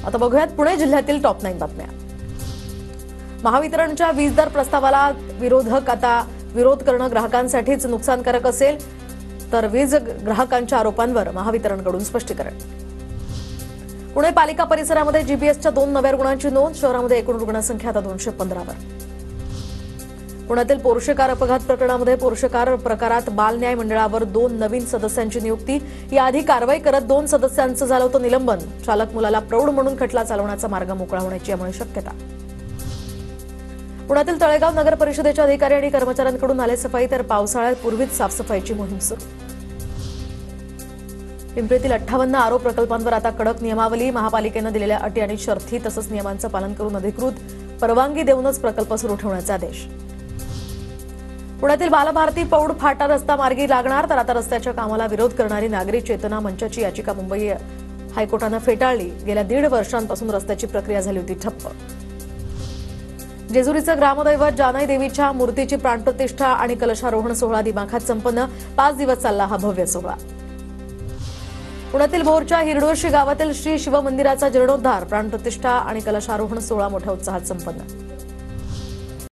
आता बघूयात पुणे जिल्ह्यातील टॉप 9 बातम्या। महावितरणच्या वीज दर प्रस्तावाला विरोधक आता विरोध करणं ग्राहकांसाठीच नुकसानकारक असेल, तर वीज ग्राहकांच्या आरोपांवर महावितरणकडून स्पष्टीकरण। पुणे पालिका परिसरामध्ये जीपीएसच्या 2 नव्या रुग्णांची नोंद, शहरामध्ये एकूण रुग्णसंख्या आता 215 वर। पुण्यातील पोर्शे कार अपघात प्रकरणामध्ये पोर्शे कार प्रकारात बाल न्याय मंडळावर 2 नवीन सदस्यांची नियुक्ती, याआधी कारवाई करत 2 सदस्यांचं झालं होतं निलंबन। चालक मुलाला प्रौढ म्हणून खटला चालवण्याचा मार्ग मोकळा होण्याची यामुळे शक्यता। पुण्यातील तळेगाव नगर परिषदेच्या अधिकारी आणि कर्मचाऱ्यांकडून नाले सफाई, तर पावसाळ्यापूर्वीच साफसफाईची मोहीम सुरू। पिंपरीतील 58 आरो प्रकल्पांवर आता कडक नियमावली, महापालिकेनं दिलेल्या अटी आणि शर्ती तसंच नियमांचं पालन करून अधिकृत परवानगी देऊनच प्रकल्प सुरू ठेवण्याचे आदेश। पुण्यातील बालभारती पौड फाटा रस्ता मार्गी लागणार, तर आता रस्त्याच्या कामाला विरोध करणारी नागरी चेतना मंचाची याचिका मुंबई हायकोर्टानं फेटाळली। गेल्या 1.5 वर्षांपासून रस्त्याची प्रक्रिया झाली होती ठप्प। जेजुरीचं ग्रामदैवत जानाई देवीच्या मूर्तीची प्राणप्रतिष्ठा आणि कलशारोहण सोहळा दिमाखात संपन्न, 5 दिवस चालला हा भव्य सोहळा। पुण्यातील भोरच्या हिरडोशी गावातील श्री शिवमंदिराचा जीर्णोद्धार, प्राणप्रतिष्ठा आणि कलशारोहण सोहळा मोठ्या उत्साहात संपन्न।